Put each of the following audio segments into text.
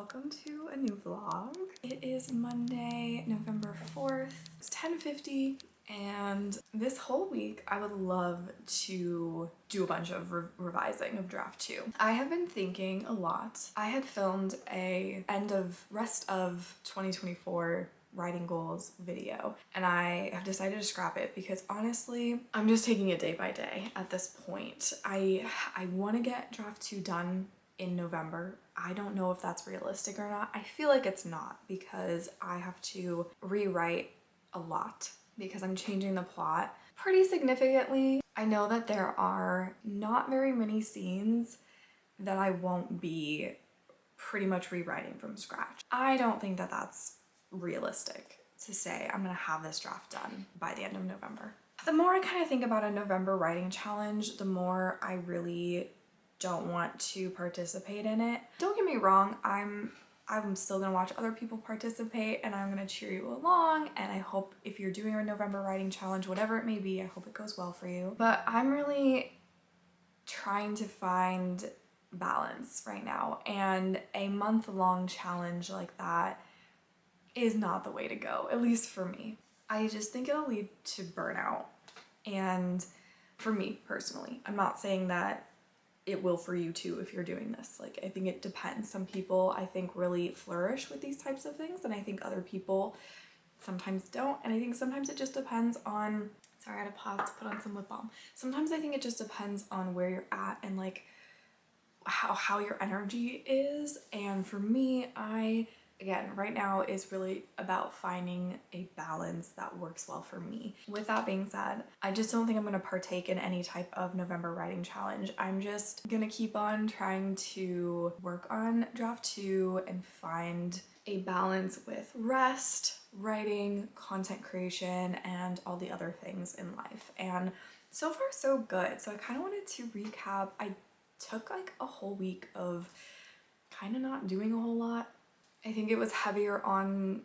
welcome to a new vlog. It is Monday, November 4th. It's 10:50 and this whole week I would love to do a bunch of revising of draft 2. I have been thinking a lot. I had filmed a rest of 2024 writing goals video and I have decided to scrap it because honestly I'm just taking it day by day at this point. I want to get draft 2 done in November. I don't know if that's realistic or not. I feel like it's not because I have to rewrite a lot because I'm changing the plot pretty significantly. I know that there are not very many scenes that I won't be pretty much rewriting from scratch. I don't think that that's realistic to say I'm gonna have this draft done by the end of November. The more I kind of think about a November writing challenge, the more I really don't want to participate in it. Don't get me wrong, I'm still gonna watch other people participate and I'm gonna cheer you along, and I hope if you're doing a November writing challenge, whatever it may be, I hope it goes well for you. But I'm really trying to find balance right now, and a month-long challenge like that is not the way to go, at least for me. I just think it'll lead to burnout, and for me personally, I'm not saying that it will for you too if you're doing this. Like, I think it depends. Some people I think really flourish with these types of things, and I think other people sometimes don't, and I think sometimes it just depends on, sorry, I had to pause to put on some lip balm. Sometimes I think it just depends on where you're at and like how your energy is. And for me, again, right now is really about finding a balance that works well for me. With that being said, I just don't think I'm gonna partake in any type of November writing challenge. I'm just gonna keep on trying to work on draft 2 and find a balance with rest, writing, content creation, and all the other things in life. And so far so good. So I kind of wanted to recap. I took like a whole week of kind of not doing a whole lot. I think it was heavier on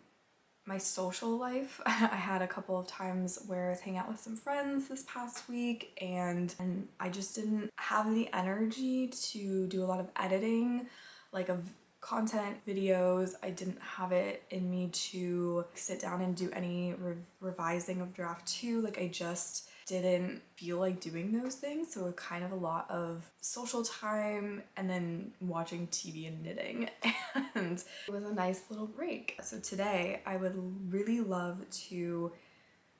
my social life. I had a couple of times where I was hanging out with some friends this past week and I just didn't have the energy to do a lot of editing, like of content videos. I didn't have it in me to sit down and do any revising of draft 2. Like, I just didn't feel like doing those things, so kind of a lot of social time and then watching TV and knitting, and it was a nice little break. So today I would really love to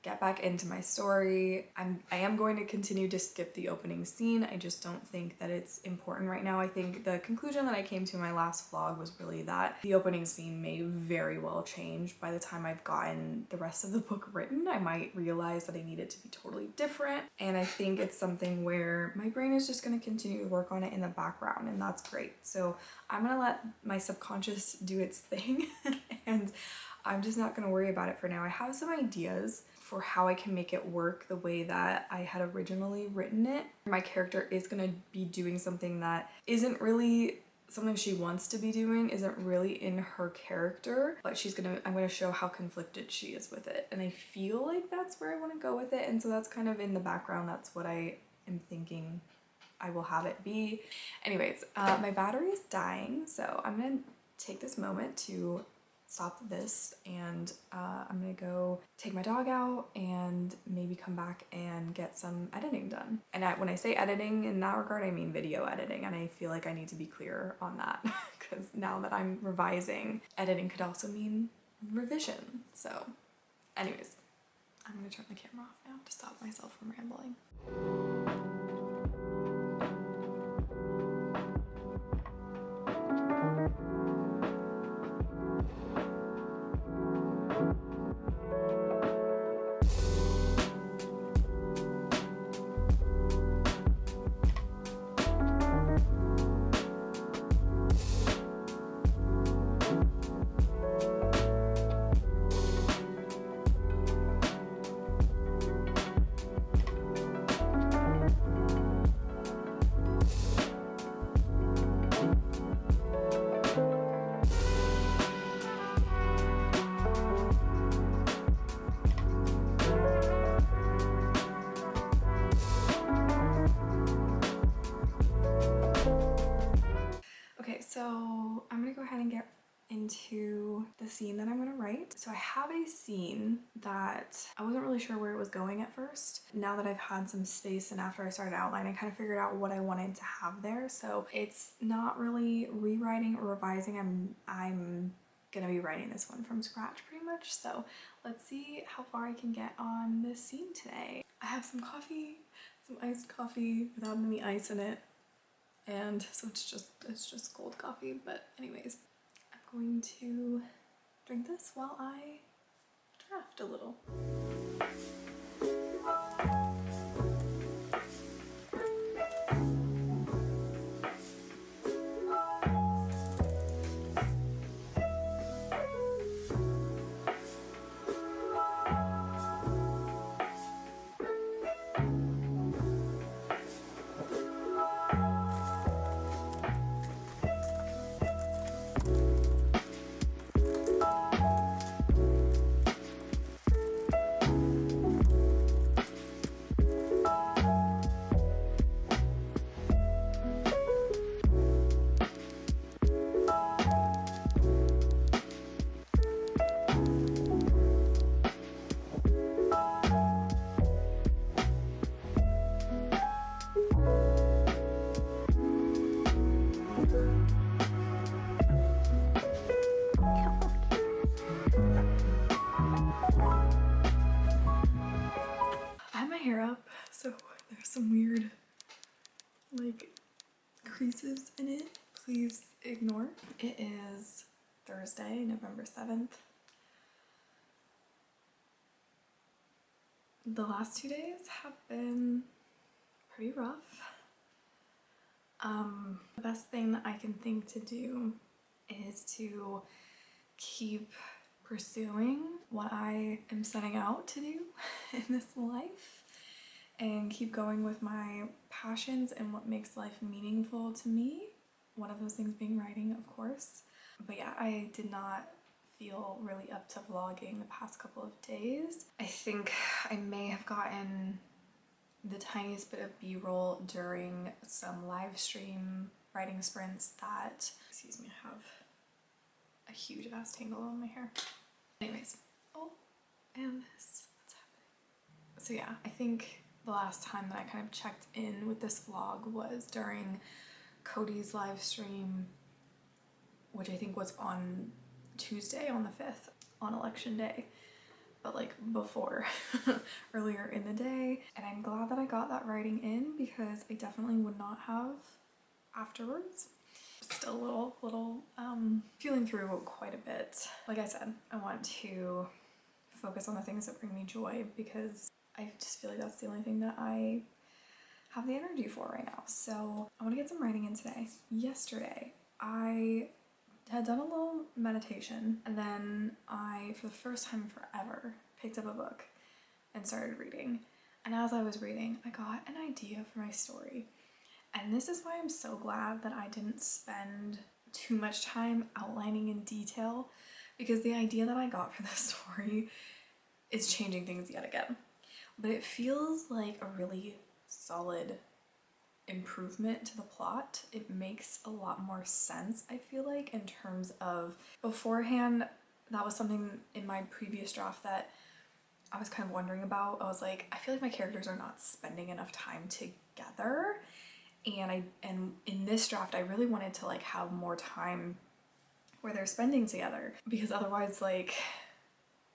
get back into my story. I am going to continue to skip the opening scene. I just don't think that it's important right now. I think the conclusion that I came to in my last vlog was really that the opening scene may very well change by the time I've gotten the rest of the book written. I might realize that I need it to be totally different, and I think it's something where my brain is just going to continue to work on it in the background, and that's great. So I'm gonna let my subconscious do its thing and I'm just not gonna worry about it for now. I have some ideas for how I can make it work the way that I had originally written it. My character is gonna be doing something that isn't really something she wants to be doing, isn't really in her character, but I'm gonna show how conflicted she is with it. And I feel like that's where I wanna go with it. And so that's kind of in the background. That's what I am thinking I will have it be. Anyways, my battery is dying, so I'm gonna take this moment to stop this, and I'm gonna go take my dog out and maybe come back and get some editing done. And when I say editing in that regard, I mean video editing, and I feel like I need to be clear on that because now that I'm revising, editing could also mean revision. So anyways, I'm gonna turn the camera off now to stop myself from rambling. into the scene that I'm gonna write. So I have a scene that I wasn't really sure where it was going at first. Now that I've had some space and after I started outlining, I kind of figured out what I wanted to have there. So it's not really rewriting or revising. I'm gonna be writing this one from scratch pretty much. So let's see how far I can get on this scene today. I have some coffee, some iced coffee without any ice in it. And so it's just cold coffee, but anyways, I'm going to drink this while I draft a little. Hair up, so there's some weird like creases in it. Please ignore. It is Thursday, November 7th. The last 2 days have been pretty rough. The best thing that I can think to do is to keep pursuing what I am setting out to do in this life and keep going with my passions and what makes life meaningful to me. One of those things being writing, of course. But yeah, I did not feel really up to vlogging the past couple of days. I think I may have gotten the tiniest bit of B-roll during some live stream writing sprints that, excuse me, I have a huge ass tangle on my hair. Anyways, oh, and this, what's happening? So yeah, I think the last time that I kind of checked in with this vlog was during Cody's live stream, which I think was on Tuesday on the 5th, on election day, but like before, earlier in the day. And I'm glad that I got that writing in because I definitely would not have afterwards. Still a little feeling through quite a bit. Like I said, I want to focus on the things that bring me joy because I just feel like that's the only thing that I have the energy for right now. So I want to get some writing in today. Yesterday, I had done a little meditation and then I, for the first time forever, picked up a book and started reading. And as I was reading, I got an idea for my story. And this is why I'm so glad that I didn't spend too much time outlining in detail, because the idea that I got for this story is changing things yet again. But it feels like a really solid improvement to the plot. It makes a lot more sense, I feel like, in terms of beforehand. That was something in my previous draft that I was kind of wondering about. I was like, I feel like my characters are not spending enough time together. And in this draft, I really wanted to like have more time where they're spending together, because otherwise like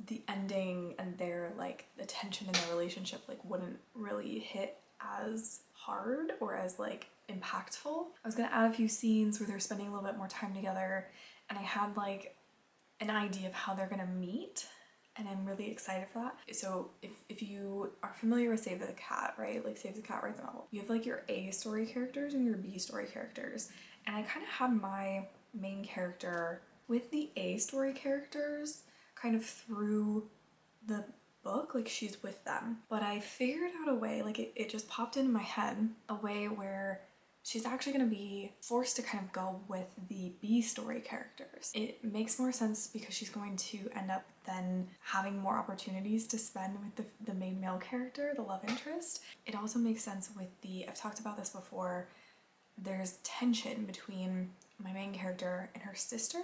the ending and their like the tension in their relationship like wouldn't really hit as hard or as like impactful. I was gonna add a few scenes where they're spending a little bit more time together, and I had like an idea of how they're gonna meet, and I'm really excited for that. So if you are familiar with Save the Cat, right? Like Save the Cat writes a novel. You have like your A story characters and your B story characters. And I kind of had my main character with the A story characters kind of through the book, like she's with them. But I figured out a way, like it just popped into my head, a way where she's actually going to be forced to kind of go with the B story characters. It makes more sense because she's going to end up then having more opportunities to spend with the main male character, the love interest. It also makes sense with the, I've talked about this before, there's tension between my main character and her sister,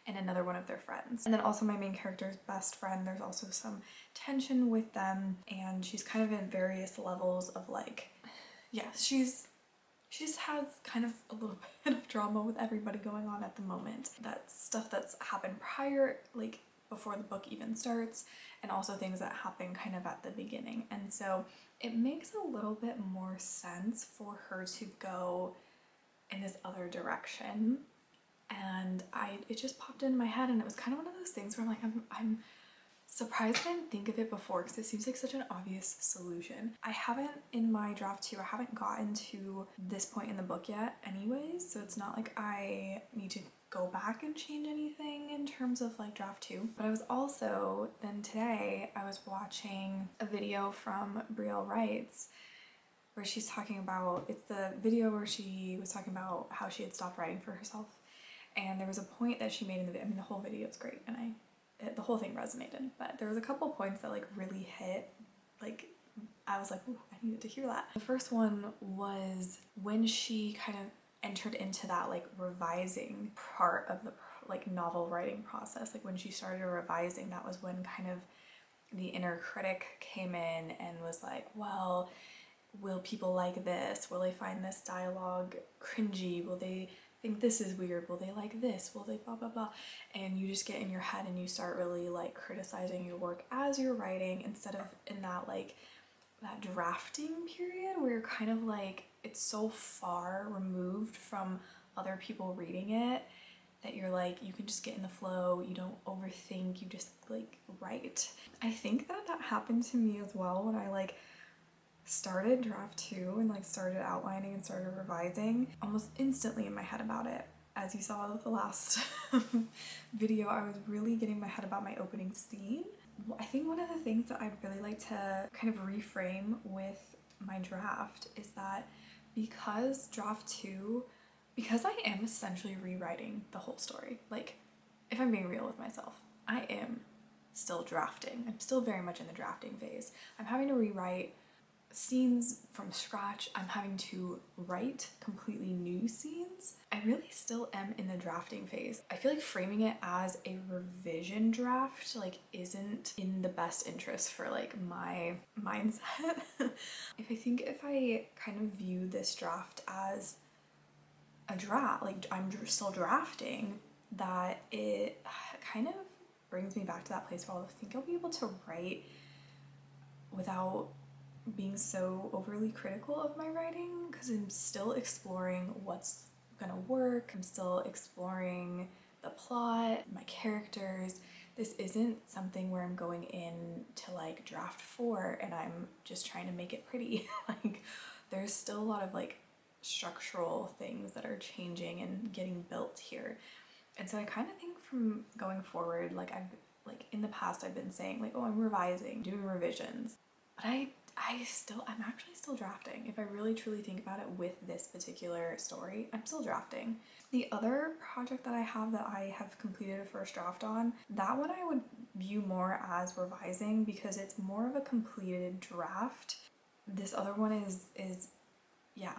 and another one of their friends. And then also my main character's best friend, there's also some tension with them, and she's kind of in various levels of like, yeah, she's has kind of a little bit of drama with everybody going on at the moment. That's stuff that's happened prior, like before the book even starts, and also things that happen kind of at the beginning. And so it makes a little bit more sense for her to go in this other direction. And it just popped in my head, and it was kind of one of those things where I'm like, I'm surprised I didn't think of it before, because it seems like such an obvious solution. I haven't, in my draft 2, I haven't gotten to this point in the book yet anyways, so it's not like I need to go back and change anything in terms of like draft 2. But I was also, then today, I was watching a video from Brielle Wrights where she's talking about, it's the video where she was talking about how she had stopped writing for herself. And there was a point that she made in the video, I mean the whole video is great, and the whole thing resonated, but there was a couple points that like really hit, like I was like, ooh, I needed to hear that. The first one was when she kind of entered into that like revising part of the like novel writing process. Like when she started revising, that was when kind of the inner critic came in and was like, well, will people like this? Will they find this dialogue cringy? Will they think this is weird? Will they like this? Will they blah blah blah? And you just get in your head and you start really like criticizing your work as you're writing, instead of in that like that drafting period where you're kind of like, it's so far removed from other people reading it that you're like, you can just get in the flow, you don't overthink, you just like write. I think that happened to me as well when I like started draft 2 and like started outlining and started revising, almost instantly in my head about it. As you saw with the last video, I was really getting my head about my opening scene. I think one of the things that I really like to kind of reframe with my draft is that because draft 2, because I am essentially rewriting the whole story, like if I'm being real with myself, I am still drafting. I'm still very much in the drafting phase. I'm having to rewrite scenes from scratch. I'm having to write completely new scenes. I really still am in the drafting phase. I feel like framing it as a revision draft like isn't in the best interest for like my mindset. If I kind of view this draft as a draft, like I'm still drafting, that it kind of brings me back to that place where I think I'll be able to write without being so overly critical of my writing, because I'm still exploring what's gonna work. I'm still exploring the plot, my characters. This isn't something where I'm going in to like draft 4 and I'm just trying to make it pretty. Like there's still a lot of like structural things that are changing and getting built here. And so I kind of think from going forward, like in the past I've been saying like, oh, I'm revising, doing revisions, but I'm actually still drafting. If I really truly think about it with this particular story, I'm still drafting. The other project that I have completed a first draft on, that one I would view more as revising because it's more of a completed draft. This other one is yeah,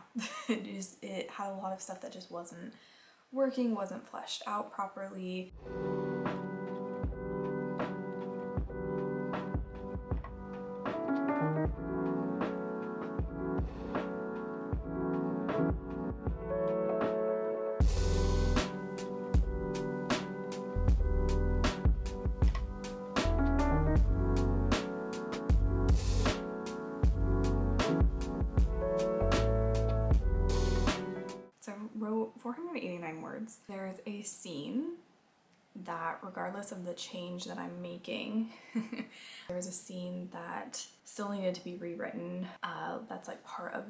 it had a lot of stuff that just wasn't working, wasn't fleshed out properly. So I wrote 489 words. There's a scene that, regardless of the change that I'm making, there was a scene that still needed to be rewritten. That's like part of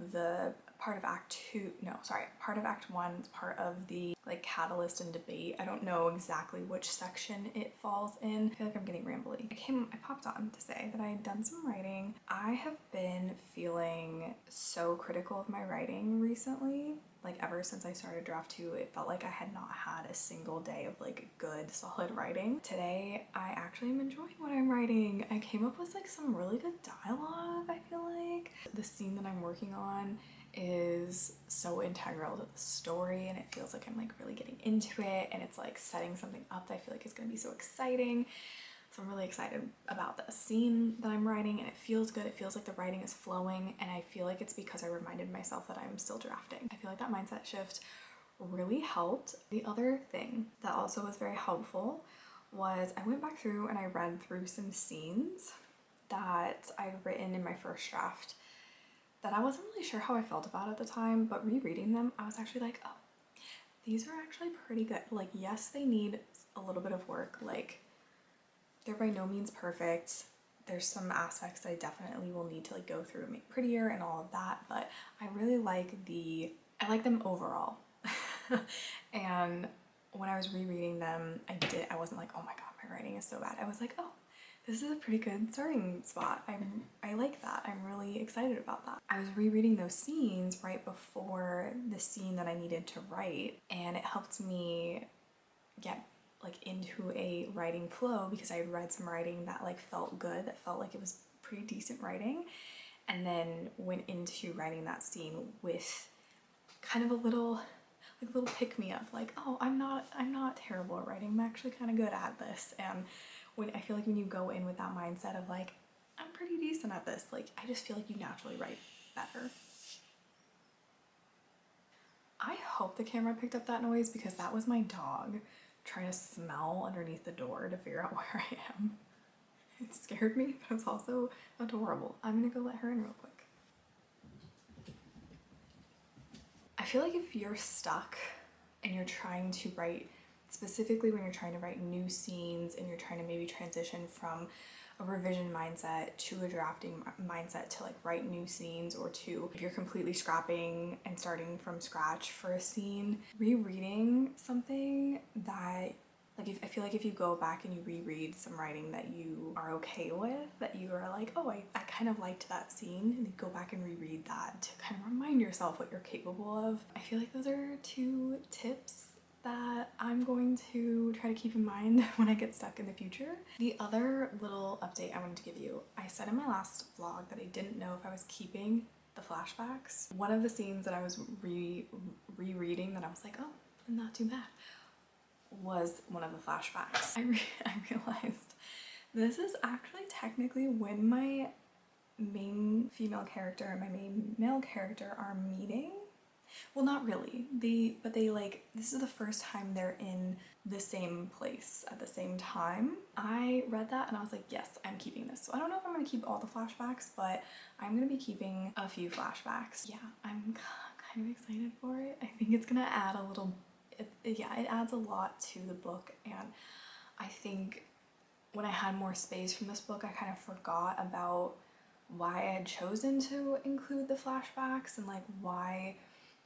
Act 1. It's part of the like catalyst and debate. I don't know exactly which section it falls in. I feel like I'm getting rambly. I popped on to say that I had done some writing. I have been feeling so critical of my writing recently. Like ever since I started draft 2, it felt like I had not had a single day of like good, solid writing. Today, I actually am enjoying what I'm writing. I came up with like some really good dialogue, I feel like. The scene that I'm working on is so integral to the story, and it feels like I'm like really getting into it, and it's like setting something up that I feel like is going to be so exciting. So I'm really excited about the scene that I'm writing, and it feels good. It feels like the writing is flowing, and I feel like it's because I reminded myself that I'm still drafting. I feel like that mindset shift really helped. The other thing that also was very helpful was I went back through and I read through some scenes that I'd written in my first draft that I wasn't really sure how I felt about at the time, but rereading them, I was actually like, oh, these are actually pretty good. Like, yes, they need a little bit of work. Like, they're by no means perfect. There's some aspects that I definitely will need to like go through and make prettier and all of that, but I really like I like them overall. And when I was rereading them, I wasn't like, oh my god, my writing is so bad. I was like, oh, this is a pretty good starting spot. I like that. I'm really excited about that. I was rereading those scenes right before the scene that I needed to write, and it helped me get like into a writing flow because I had read some writing that like felt good, that felt like it was pretty decent writing, and then went into writing that scene with kind of a little pick-me-up, like, oh, I'm not terrible at writing, I'm actually kind of good at this. And when I feel like when you go in with that mindset of like, I'm pretty decent at this, like, I just feel like you naturally write better. I hope the camera picked up that noise because that was my dog trying to smell underneath the door to figure out where I am. It scared me, but it was also adorable. I'm gonna go let her in real quick. I feel like if you're stuck and you're trying to write, specifically when you're trying to write new scenes and you're trying to maybe transition from a revision mindset to a drafting mindset to like write new scenes, or to if you're completely scrapping and starting from scratch for a scene, rereading something that like, I feel like if you go back and you reread some writing that you are okay with, that you are like, oh, I kind of liked that scene, and you go back and reread that to kind of remind yourself what you're capable of. I feel like those are 2 tips that I'm going to try to keep in mind when I get stuck in the future. The other little update I wanted to give you, I said in my last vlog that I didn't know if I was keeping the flashbacks. One of the scenes that I was rereading that I was like, oh, not too bad, was one of the flashbacks. I realized this is actually technically when my main female character and my main male character are meeting. Well, not really. But they like, this is the first time they're in the same place at the same time. I read that and I was like, yes, I'm keeping this. So I don't know if I'm gonna keep all the flashbacks, but I'm gonna be keeping a few flashbacks. Yeah, I'm kind of excited for it. I think it's gonna add a little, it adds a lot to the book, and I think when I had more space from this book, I kind of forgot about why I had chosen to include the flashbacks and like why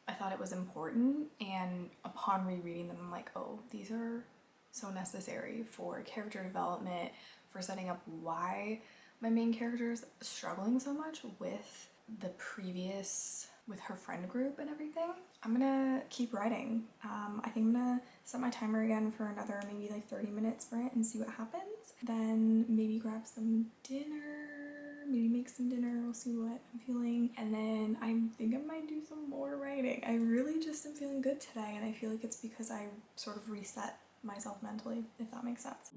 I thought it was important. And upon rereading them, I'm like, oh, these are so necessary for character development, for setting up why my main character is struggling so much with with her friend group and everything. I'm gonna keep writing. I think I'm gonna set my timer again for another maybe like 30 minutes for it and see what happens. Then maybe grab some dinner, maybe make some dinner, we'll see what I'm feeling. And then I think I might do some more writing. I really just am feeling good today, and I feel like it's because I sort of reset myself mentally, if that makes sense.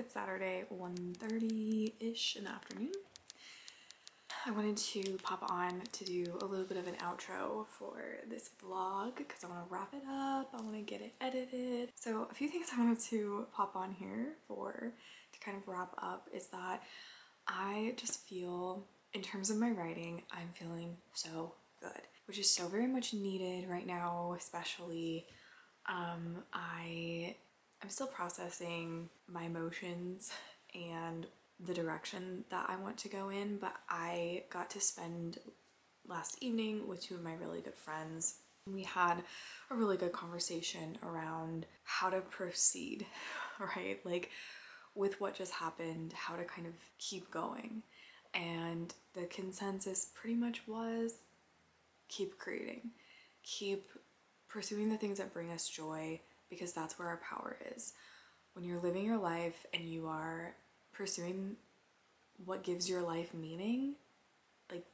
Saturday, 1:30-ish in the afternoon. I wanted to pop on to do a little bit of an outro for this vlog because I want to wrap it up, I want to get it edited. So a few things I wanted to pop on here for to kind of wrap up is that I just feel, in terms of my writing, I'm feeling so good, which is so very much needed right now, especially. I'm still processing my emotions and the direction that I want to go in, but I got to spend last evening with two of my really good friends. We had a really good conversation around how to proceed, right? Like with what just happened, how to kind of keep going. And the consensus pretty much was keep creating, keep pursuing the things that bring us joy, because that's where our power is. When you're living your life and you are pursuing what gives your life meaning, like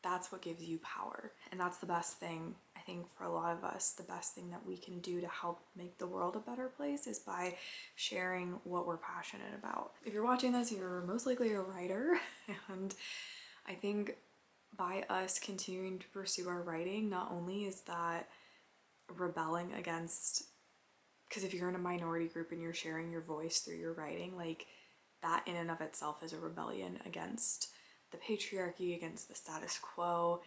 that's what gives you power. And that's the best thing, I think, for a lot of us. The best thing that we can do to help make the world a better place is by sharing what we're passionate about. If you're watching this, you're most likely a writer, and I think by us continuing to pursue our writing, not only is that rebelling against, because if you're in a minority group and you're sharing your voice through your writing, like that in and of itself is a rebellion against the patriarchy, against the status quo.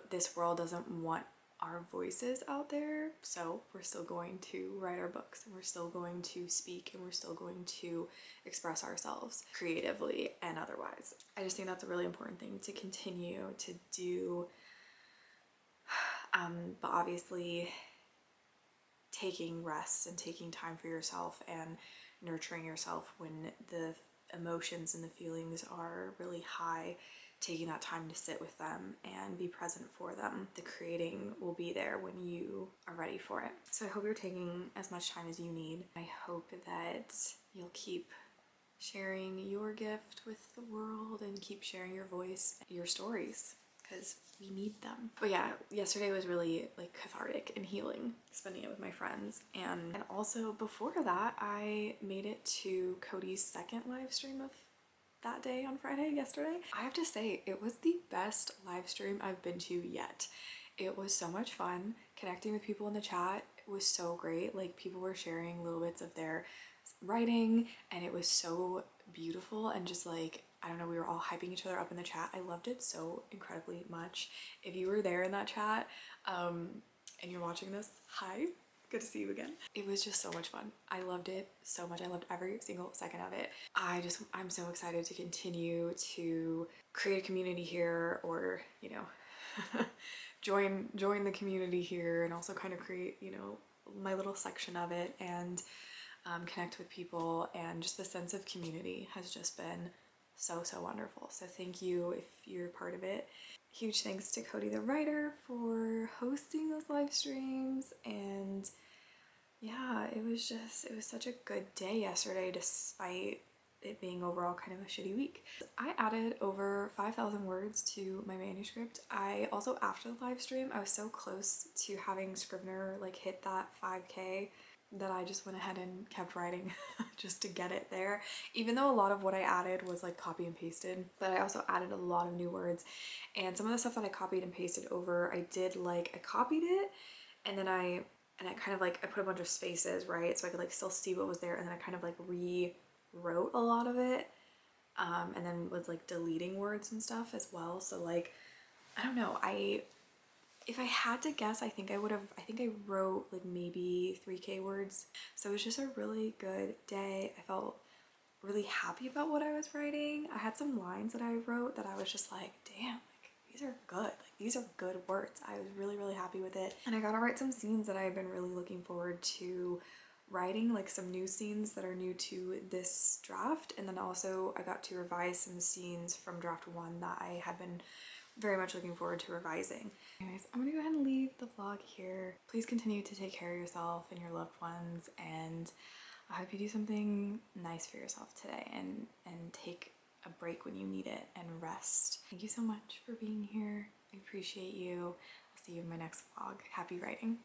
This world doesn't want our voices out there, so we're still going to write our books, and we're still going to speak, and we're still going to express ourselves creatively and otherwise. I just think that's a really important thing to continue to do. But obviously taking rest and taking time for yourself and nurturing yourself when the emotions and the feelings are really high, taking that time to sit with them and be present for them. The creating will be there when you are ready for it. So I hope you're taking as much time as you need. I hope that you'll keep sharing your gift with the world and keep sharing your voice, your stories, because we need them. But yeah, yesterday was really like cathartic and healing, spending it with my friends. And also before that, I made it to Cody's second live stream of that day on Friday, yesterday. I have to say, it was the best live stream I've been to yet. It was so much fun. Connecting with people in the chat was so great. Like people were sharing little bits of their writing, and it was so beautiful, and just like, I don't know, we were all hyping each other up in the chat. I loved it so incredibly much. If you were there in that chat and you're watching this, hi, good to see you again. It was just so much fun. I loved it so much. I loved every single second of it. I'm so excited to continue to create a community here, or you know, join the community here, and also kind of create, you know, my little section of it, and connect with people. And just the sense of community has just been so wonderful. So thank you if you're part of it. Huge thanks to Cody the writer for hosting those live streams. And yeah, it was such a good day yesterday, despite it being overall kind of a shitty week. I added over 5,000 words to my manuscript. I also, after the live stream, I was so close to having Scrivener like hit that 5K that I just went ahead and kept writing just to get it there. Even though a lot of what I added was like copy and pasted, but I also added a lot of new words. And some of the stuff that I copied and pasted over, I copied it, and then I kind of like, I put a bunch of spaces, right? So I could like still see what was there, and then I kind of like rewrote a lot of it, and then was like deleting words and stuff as well. So like, I don't know, if I had to guess, I think I wrote like maybe 3K words. So it was just a really good day. I felt really happy about what I was writing. I had some lines that I wrote that I was just like, damn, like these are good. Like these are good words. I was really happy with it. And I got to write some scenes that I've been really looking forward to writing, like some new scenes that are new to this draft. And then also I got to revise some scenes from draft 1 that I had been very much looking forward to revising. Anyways, I'm gonna go ahead and leave the vlog here. Please continue to take care of yourself and your loved ones, and I hope you do something nice for yourself today and take a break when you need it and rest. Thank you so much for being here. I appreciate you. I'll see you in my next vlog. Happy writing.